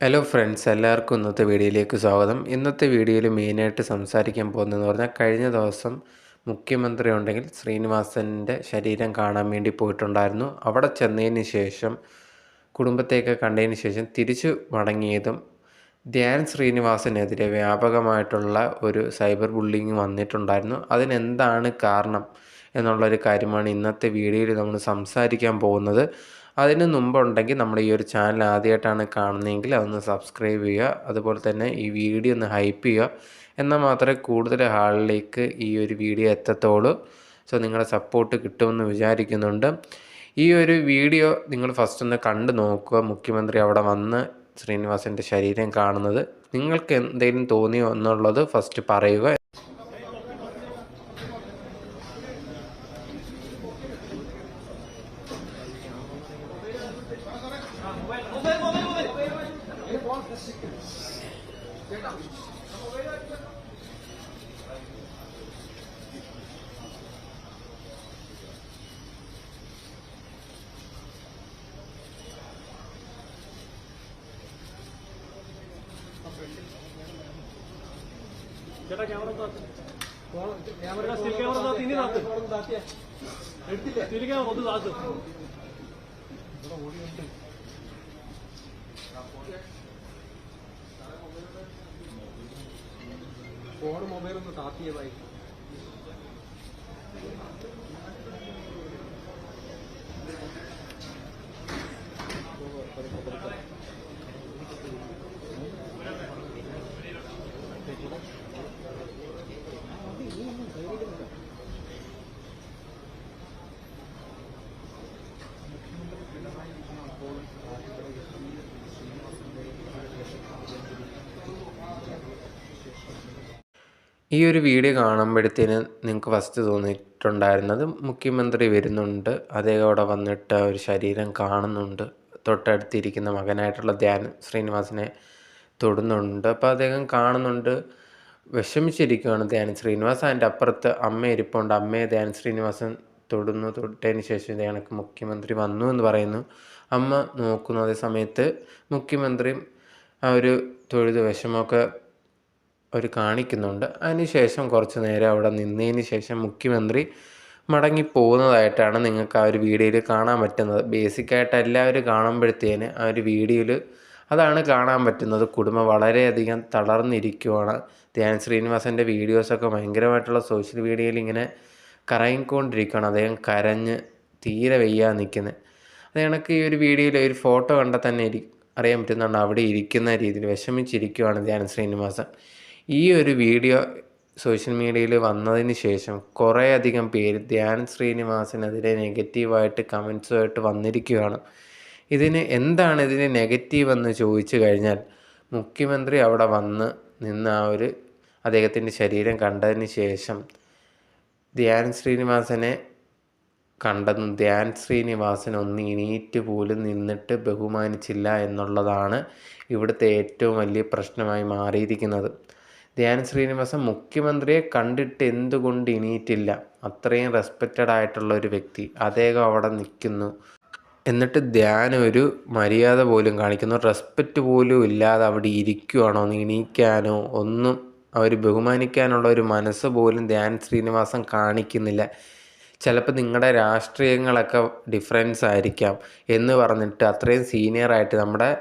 Hello friends, എല്ലാവർക്കും ഇന്നത്തെ വീഡിയോയിലേക്ക് സ്വാഗതം. ഇന്നത്തെ വീഡിയോയിൽ മെയിനായിട്ട് സംസാരിക്കാൻ പോകുന്നതെന്ന് പറഞ്ഞാൽ, കഴിഞ്ഞ ദിവസം മുഖ്യമന്ത്രി ഉണ്ടെങ്കിൽ ശ്രീനിവാസൻ്റെ ശരീരം കാണാൻ വേണ്ടി പോയിട്ടുണ്ടായിരുന്നു. അവിടെ ചെന്നതിന് ശേഷം കുടുംബത്തെയൊക്കെ കണ്ടതിന് ശേഷം തിരിച്ചു മടങ്ങിയതും ധ്യാൻ ശ്രീനിവാസനെതിരെ വ്യാപകമായിട്ടുള്ള ഒരു സൈബർ ബുള്ളിങ് വന്നിട്ടുണ്ടായിരുന്നു. അതിനെന്താണ് കാരണം എന്നുള്ളൊരു കാര്യമാണ് ഇന്നത്തെ വീഡിയോയിൽ നമ്മൾ സംസാരിക്കാൻ പോകുന്നത്. അതിന് മുമ്പുണ്ടെങ്കിൽ നമ്മുടെ ഈ ഒരു ചാനൽ ആദ്യമായിട്ടാണ് കാണുന്നതെങ്കിൽ അതൊന്ന് സബ്സ്ക്രൈബ് ചെയ്യുക. അതുപോലെ തന്നെ ഈ വീഡിയോ ഒന്ന് ഹൈപ്പ് ചെയ്യുക. എന്നാൽ മാത്രമേ കൂടുതൽ ആളിലേക്ക് ഈ ഒരു വീഡിയോ എത്തത്തുള്ളൂ. സോ നിങ്ങളുടെ സപ്പോർട്ട് കിട്ടുമെന്ന് വിചാരിക്കുന്നുണ്ട്. ഈ ഒരു വീഡിയോ നിങ്ങൾ ഫസ്റ്റ് ഒന്ന് കണ്ടു നോക്കുക. മുഖ്യമന്ത്രി അവിടെ വന്ന് ശ്രീനിവാസൻ്റെ ശരീരം കാണുന്നത് നിങ്ങൾക്ക് എന്തെങ്കിലും തോന്നിയോ എന്നുള്ളത് ഫസ്റ്റ് പറയുക. ചേട്ടാ ക്യാമറ സ്റ്റിൽ ക്യാമറ ഇനി താത്ത് സ്റ്റിൽ ക്യാമറ ഒന്ന് താത്ത് ഫോൺ മൊബൈലൊന്ന് താത്തിയതായി. ഈ ഒരു വീഡിയോ കാണുമ്പോഴത്തേന് നിങ്ങൾക്ക് ഫസ്റ്റ് തോന്നിയിട്ടുണ്ടായിരുന്നത് മുഖ്യമന്ത്രി വരുന്നുണ്ട്, അദ്ദേഹം അവിടെ വന്നിട്ട് ഒരു ശരീരം കാണുന്നുണ്ട്, തൊട്ടടുത്തിരിക്കുന്ന മകനായിട്ടുള്ള ധ്യാൻ ശ്രീനിവാസനെ തൊടുന്നുണ്ട്. അപ്പോൾ അദ്ദേഹം കാണുന്നുണ്ട്, വിഷമിച്ചിരിക്കുകയാണ് ധ്യാൻ ശ്രീനിവാസ്. അതിൻ്റെ അപ്പുറത്ത് അമ്മ ഇരിപ്പുണ്ട്. അമ്മയെ ധ്യാൻ ശ്രീനിവാസൻ തൊട്ടതിന് ശേഷം ഇതേക്ക് മുഖ്യമന്ത്രി വന്നു എന്ന് പറയുന്നു. അമ്മ നോക്കുന്നു. അതേ സമയത്ത് മുഖ്യമന്ത്രിയും ആ ഒരു തൊഴുത് വിഷമമൊക്കെ കാണിക്കുന്നുണ്ട്. അതിനുശേഷം കുറച്ച് നേരം അവിടെ നിന്നതിന് ശേഷം മുഖ്യമന്ത്രി മടങ്ങിപ്പോകുന്നതായിട്ടാണ് നിങ്ങൾക്ക് ആ ഒരു വീഡിയോയിൽ കാണാൻ പറ്റുന്നത്. ബേസിക്കായിട്ട് എല്ലാവരും കാണുമ്പോഴത്തേന് ആ ഒരു വീഡിയോയിൽ അതാണ് കാണാൻ പറ്റുന്നത്. കുടുംബം വളരെയധികം തളർന്നിരിക്കുവാണ്. ധ്യാൻ ശ്രീനിവാസൻ്റെ വീഡിയോസൊക്കെ ഭയങ്കരമായിട്ടുള്ള സോഷ്യൽ മീഡിയയിൽ ഇങ്ങനെ കറങ്ങിക്കൊണ്ടിരിക്കുകയാണ്. അദ്ദേഹം കരഞ്ഞ് തീരെ വയ്യാതെ നിൽക്കുന്നത്. അത് കണക്ക് ഈ ഒരു വീഡിയോയിൽ ഒരു ഫോട്ടോ കണ്ടാൽ തന്നെ അറിയാൻ പറ്റുന്നുണ്ട്, അവിടെ ഇരിക്കുന്ന രീതിയിൽ വിഷമിച്ചിരിക്കുകയാണ് ധ്യാൻ ശ്രീനിവാസൻ. ഈ ഒരു വീഡിയോ സോഷ്യൽ മീഡിയയിൽ വന്നതിന് ശേഷം കുറേയധികം പേര് ധ്യാൻ ശ്രീനിവാസനെതിരെ നെഗറ്റീവായിട്ട് കമൻസുമായിട്ട് വന്നിരിക്കുകയാണ്. എന്താണ് ഇതിന് നെഗറ്റീവ് എന്ന് ചോദിച്ചു കഴിഞ്ഞാൽ, മുഖ്യമന്ത്രി അവിടെ വന്ന് നിന്ന് അദ്ദേഹത്തിൻ്റെ ശരീരം കണ്ടതിന് ശേഷം ധ്യാൻ ശ്രീനിവാസനെ കണ്ടെന്നും ധ്യാൻ ശ്രീനിവാസൻ ഒന്ന് എണീറ്റ് പോലും നിന്നിട്ട് ബഹുമാനിച്ചില്ല എന്നുള്ളതാണ് ഇവിടുത്തെ ഏറ്റവും വലിയ പ്രശ്നമായി മാറിയിരിക്കുന്നത്. ധ്യാൻ ശ്രീനിവാസൻ മുഖ്യമന്ത്രിയെ കണ്ടിട്ട് എന്തുകൊണ്ട് എണീറ്റില്ല? അത്രയും റെസ്പെക്റ്റഡ് ആയിട്ടുള്ള ഒരു വ്യക്തി, അദ്ദേഹം അവിടെ നിൽക്കുന്നു. എന്നിട്ട് ധ്യാൻ ഒരു മര്യാദ പോലും കാണിക്കുന്നു, റെസ്പെക്റ്റ് പോലും ഇല്ലാതെ അവിടെ ഇരിക്കുവാണോ? എണീക്കാനോ ഒന്നും അവർ ബഹുമാനിക്കാനുള്ള ഒരു മനസ്സ് പോലും ധ്യാൻ ശ്രീനിവാസൻ കാണിക്കുന്നില്ല. ചിലപ്പോൾ നിങ്ങളുടെ രാഷ്ട്രീയങ്ങളൊക്കെ ഡിഫറൻസ് ആയിരിക്കാം എന്ന് പറഞ്ഞിട്ട് അത്രയും സീനിയറായിട്ട് നമ്മുടെ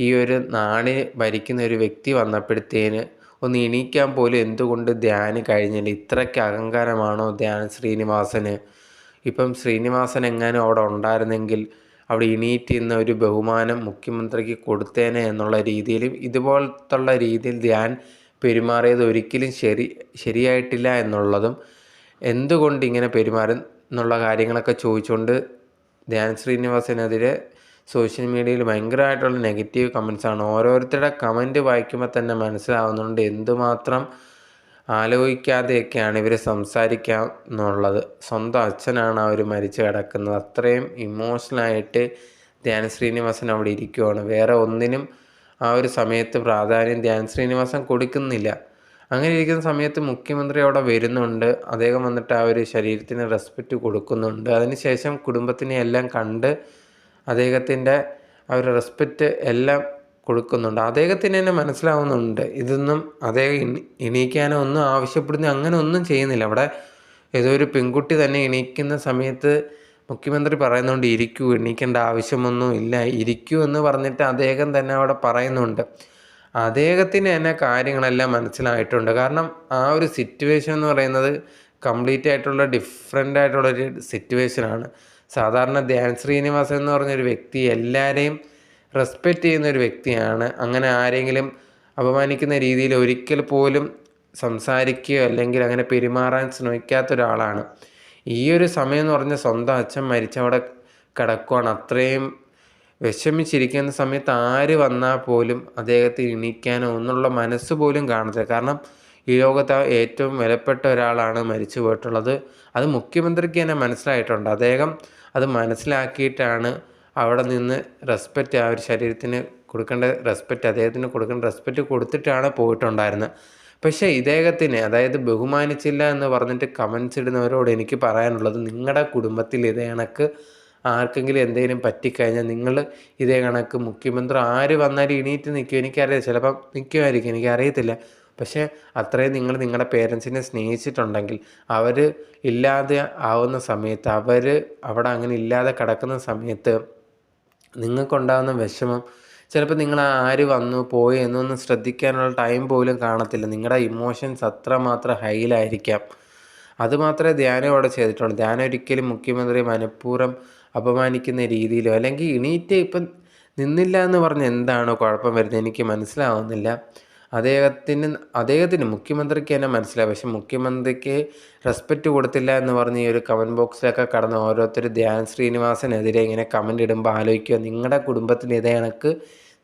ഈ ഒരു നാടിന് ഭരിക്കുന്ന ഒരു വ്യക്തി വന്നപ്പോഴത്തേന് ഒന്ന് എണീക്കാൻ പോലും എന്തുകൊണ്ട് ധ്യാന് കഴിഞ്ഞില്ല? ഇത്രയ്ക്ക് അഹങ്കാരമാണോ ധ്യാൻ ശ്രീനിവാസന്? ഇപ്പം ശ്രീനിവാസൻ എങ്ങാനും അവിടെ ഉണ്ടായിരുന്നെങ്കിൽ അവിടെ എണീറ്റ് നിന്ന ഒരു ബഹുമാനം മുഖ്യമന്ത്രിക്ക് കൊടുത്തേനെ എന്നുള്ള രീതിയിലും ഇതുപോലത്തുള്ള രീതിയിൽ ധ്യാൻ പെരുമാറിയത് ഒരിക്കലും ശരിയായിട്ടില്ല എന്നുള്ളതും, എന്തുകൊണ്ട് ഇങ്ങനെ പെരുമാറും എന്നുള്ള കാര്യങ്ങളൊക്കെ ചോദിച്ചുകൊണ്ട് ധ്യാൻ ശ്രീനിവാസനെതിരെ സോഷ്യൽ മീഡിയയിൽ ഭയങ്കരമായിട്ടുള്ള നെഗറ്റീവ് കമൻസാണ്. ഓരോരുത്തരുടെ കമൻറ്റ് വായിക്കുമ്പോൾ തന്നെ മനസ്സിലാവുന്നുണ്ട് എന്തുമാത്രം ആലോചിക്കാതെയൊക്കെയാണ് ഇവർ സംസാരിക്കുക എന്നുള്ളത്. സ്വന്തം അച്ഛനാണ് അവർ മരിച്ചു കിടക്കുന്നത്. അത്രയും ഇമോഷണലായിട്ട് ധ്യാൻ ശ്രീനിവാസൻ അവിടെ ഇരിക്കുവാണ്. വേറെ ഒന്നിനും ആ ഒരു സമയത്ത് പ്രാധാന്യം ധ്യാൻ ശ്രീനിവാസൻ കൊടുക്കുന്നില്ല. അങ്ങനെ ഇരിക്കുന്ന സമയത്ത് മുഖ്യമന്ത്രി അവിടെ വരുന്നുണ്ട്. അദ്ദേഹം വന്നിട്ട് ആ ഒരു ശരീരത്തിന് റെസ്പെക്റ്റ് കൊടുക്കുന്നുണ്ട്. അതിനുശേഷം കുടുംബത്തിനെ എല്ലാം കണ്ട് അദ്ദേഹത്തിൻ്റെ ആ ഒരു റെസ്പെക്റ്റ് എല്ലാം കൊടുക്കുന്നുണ്ട്. അദ്ദേഹത്തിന് തന്നെ മനസ്സിലാവുന്നുണ്ട് ഇതൊന്നും അദ്ദേഹം എണീക്കാനോ ഒന്നും ആവശ്യപ്പെടുന്ന അങ്ങനെ ഒന്നും ചെയ്യുന്നില്ല. അവിടെ ഏതോ ഒരു പെൺകുട്ടി തന്നെ എണീക്കുന്ന സമയത്ത് മുഖ്യമന്ത്രി പറയുന്നുണ്ട് ഇരിക്കൂ, എണീക്കേണ്ട ആവശ്യമൊന്നും ഇല്ല, ഇരിക്കൂ എന്ന് പറഞ്ഞിട്ട് അദ്ദേഹം തന്നെ അവിടെ പറയുന്നുണ്ട്. അദ്ദേഹത്തിന് തന്നെ കാര്യങ്ങളെല്ലാം മനസ്സിലായിട്ടുണ്ട്. കാരണം ആ ഒരു സിറ്റുവേഷൻ എന്ന് പറയുന്നത് കംപ്ലീറ്റ് ആയിട്ടുള്ള ഡിഫറെൻ്റ് ആയിട്ടുള്ളൊരു സിറ്റുവേഷനാണ്. സാധാരണ ധ്യാൻ ശ്രീനിവാസൻ എന്ന് പറഞ്ഞൊരു വ്യക്തി എല്ലാവരെയും റെസ്പെക്റ്റ് ചെയ്യുന്ന ഒരു വ്യക്തിയാണ്. അങ്ങനെ ആരെങ്കിലും അപമാനിക്കുന്ന രീതിയിൽ ഒരിക്കൽ പോലും സംസാരിക്കുകയോ അല്ലെങ്കിൽ അങ്ങനെ പെരുമാറാൻ ശ്രമിക്കാത്ത ഒരാളാണ്. ഈ ഒരു സമയം എന്ന് പറഞ്ഞാൽ സ്വന്തം അച്ഛൻ മരിച്ചവിടെ കിടക്കുവാണ്. അത്രയും വിഷമിച്ചിരിക്കുന്ന സമയത്ത് ആര് വന്നാൽ പോലും അദ്ദേഹത്തെ എണീക്കാനോ ഒന്നുള്ള മനസ്സ് പോലും കാണത്തില്ല. കാരണം ഈ ലോകത്ത് ഏറ്റവും വിലപ്പെട്ട ഒരാളാണ് മരിച്ചു പോയിട്ടുള്ളത്. അത് മുഖ്യമന്ത്രിക്ക് തന്നെ മനസ്സിലായിട്ടുണ്ട്. അദ്ദേഹം അത് മനസ്സിലാക്കിയിട്ടാണ് അവിടെ നിന്ന് റെസ്പെക്റ്റ് ആ ഒരു ശരീരത്തിന് കൊടുക്കേണ്ട റെസ്പെക്റ്റ്, അദ്ദേഹത്തിന് കൊടുക്കേണ്ട റെസ്പെക്റ്റ് കൊടുത്തിട്ടാണ് പോയിട്ടുണ്ടായിരുന്നത്. പക്ഷേ ഇദ്ദേഹത്തിന് അതായത് ബഹുമാനിച്ചില്ല എന്ന് പറഞ്ഞിട്ട് കമൻസ് ഇടുന്നവരോട് എനിക്ക് പറയാനുള്ളത്, നിങ്ങളുടെ കുടുംബത്തിൽ ഇതേ കണക്ക് ആർക്കെങ്കിലും എന്തെങ്കിലും പറ്റിക്കഴിഞ്ഞാൽ നിങ്ങൾ ഇതേ കണക്ക് മുഖ്യമന്ത്രി ആര് വന്നാലും എണീറ്റ് നിൽക്കും. എനിക്കറിയാം, ചിലപ്പം നിൽക്കുമായിരിക്കും, എനിക്കറിയത്തില്ല. പക്ഷേ അത്രയും നിങ്ങൾ നിങ്ങളുടെ പേരൻസിനെ സ്നേഹിച്ചിട്ടുണ്ടെങ്കിൽ അവർ ഇല്ലാതെ ആവുന്ന സമയത്ത്, അവർ അവിടെ അങ്ങനെ ഇല്ലാതെ കിടക്കുന്ന സമയത്ത് നിങ്ങൾക്കുണ്ടാകുന്ന വിഷമം ചിലപ്പോൾ നിങ്ങൾ ആര് വന്നു പോയി എന്നൊന്നും ശ്രദ്ധിക്കാനുള്ള ടൈം പോലും കാണത്തില്ല. നിങ്ങളുടെ ഇമോഷൻസ് അത്രമാത്രം ഹൈയിലായിരിക്കാം. അതുമാത്രമേ ധ്യാനം അവിടെ ചെയ്തിട്ടുള്ളൂ. ധ്യാനം ഒരിക്കലും മുഖ്യമന്ത്രി മനഃപൂർവ്വം അപമാനിക്കുന്ന രീതിയിലോ അല്ലെങ്കിൽ എണീറ്റ് ഇപ്പം നിന്നില്ല എന്ന് പറഞ്ഞ് എന്താണോ കുഴപ്പം വരുന്നത് എനിക്ക് മനസ്സിലാവുന്നില്ല. അദ്ദേഹത്തിന് മുഖ്യമന്ത്രിക്ക് തന്നെ മനസ്സിലാവും. പക്ഷെ മുഖ്യമന്ത്രിക്ക് റെസ്പെക്റ്റ് കൊടുത്തില്ല എന്ന് പറഞ്ഞ് ഈ ഒരു കമൻറ്റ് ബോക്സിലൊക്കെ കടന്ന് ഓരോരുത്തർ ധ്യാൻ ശ്രീനിവാസനെതിരെ ഇങ്ങനെ കമൻറ്റ് ഇടുമ്പോൾ ആലോചിക്കുക, നിങ്ങളുടെ കുടുംബത്തിൽ ഇതേ കണക്ക്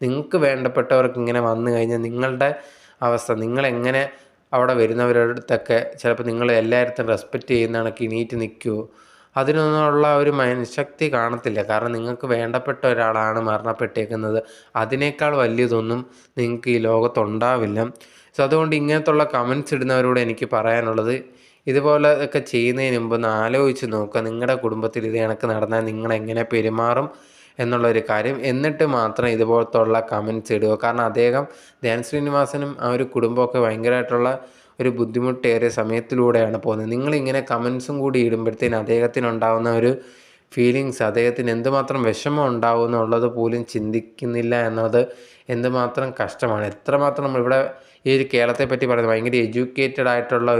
നിങ്ങൾക്ക് വേണ്ടപ്പെട്ടവർക്ക് ഇങ്ങനെ വന്നു കഴിഞ്ഞാൽ നിങ്ങളുടെ അവസ്ഥ, നിങ്ങളെങ്ങനെ അവിടെ വരുന്നവരടുത്തൊക്കെ ചിലപ്പോൾ നിങ്ങൾ എല്ലായിടത്തും റെസ്പെക്റ്റ് ചെയ്യുന്ന കണക്ക് എണീറ്റ് നിൽക്കുമോ? അതിനൊന്നുള്ള ഒരു മനഃശക്തി കാണത്തില്ല. കാരണം നിങ്ങൾക്ക് വേണ്ടപ്പെട്ട ഒരാളാണ് മരണപ്പെട്ടേക്കുന്നത്. അതിനേക്കാൾ വലിയതൊന്നും നിങ്ങൾക്ക് ഈ ലോകത്തുണ്ടാവില്ല. സോ അതുകൊണ്ട് ഇങ്ങനത്തുള്ള കമൻസ് ഇടുന്നവരോട് എനിക്ക് പറയാനുള്ളത്, ഇതുപോലെ ഒക്കെ ചെയ്യുന്നതിന് മുമ്പ് ഒന്ന് ആലോചിച്ച് നോക്കുക. നിങ്ങളുടെ കുടുംബത്തിൽ ഇത് കണക്ക് നടന്നാൽ നിങ്ങളെങ്ങനെ പെരുമാറും എന്നുള്ളൊരു കാര്യം. എന്നിട്ട് മാത്രം ഇതുപോലത്തുള്ള കമൻസ് ഇടുക. കാരണം ധ്യാൻ ശ്രീനിവാസനും ആ ഒരു കുടുംബമൊക്കെ ഭയങ്കരമായിട്ടുള്ള ഒരു ബുദ്ധിമുട്ടേറിയ സമയത്തിലൂടെയാണ് പോകുന്നത്. നിങ്ങളിങ്ങനെ കമൻസും കൂടി ഇടുമ്പോഴത്തേന് അദ്ദേഹത്തിനുണ്ടാകുന്ന ഒരു ഫീലിങ്സ്, അദ്ദേഹത്തിന് എന്തുമാത്രം വിഷമം ഉണ്ടാവും എന്നുള്ളത് പോലും ചിന്തിക്കുന്നില്ല എന്നത് എന്തുമാത്രം കഷ്ടമാണ്. എത്രമാത്രം നമ്മളിവിടെ ഈ ഒരു കേരളത്തെ പറ്റി പറയുന്നത് ഭയങ്കര എഡ്യൂക്കേറ്റഡ് ആയിട്ടുള്ള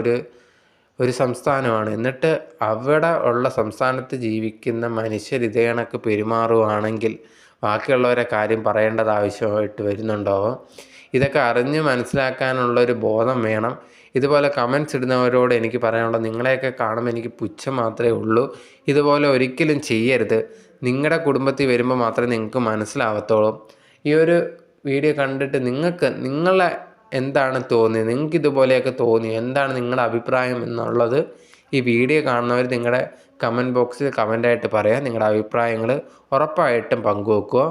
ഒരു സംസ്ഥാനമാണ്. എന്നിട്ട് അവിടെ ഉള്ള സംസ്ഥാനത്ത് ജീവിക്കുന്ന മനുഷ്യർ ഇതേ കണക്ക് പെരുമാറുകയാണെങ്കിൽ ബാക്കിയുള്ളവരെ കാര്യം പറയേണ്ടത് ആവശ്യമായിട്ട് വരുന്നുണ്ടോ? ഇതൊക്കെ അറിഞ്ഞ് മനസ്സിലാക്കാനുള്ളൊരു ബോധം വേണം. ഇതുപോലെ കമൻസ് ഇടുന്നവരോട് എനിക്ക് പറയാനുള്ളത്, നിങ്ങളെയൊക്കെ കാണുമ്പോൾ എനിക്ക് പുച്ഛം മാത്രമേ ഉള്ളൂ. ഇതുപോലെ ഒരിക്കലും ചെയ്യരുത്. നിങ്ങളുടെ കുടുംബത്തിൽ വരുമ്പോൾ മാത്രമേ നിങ്ങൾക്ക് മനസ്സിലാവത്തുള്ളൂ. ഈ ഒരു വീഡിയോ കണ്ടിട്ട് നിങ്ങളെ എന്താണ് തോന്നിയത്, നിങ്ങൾക്ക് ഇതുപോലെയൊക്കെ തോന്നി, എന്താണ് നിങ്ങളുടെ അഭിപ്രായം എന്നുള്ളത് ഈ വീഡിയോ കാണുന്നവർ നിങ്ങളുടെ കമൻറ്റ് ബോക്സിൽ കമൻ്റായിട്ട് പറയാം. നിങ്ങളുടെ അഭിപ്രായങ്ങൾ ഉറപ്പായിട്ടും പങ്കുവെക്കുക.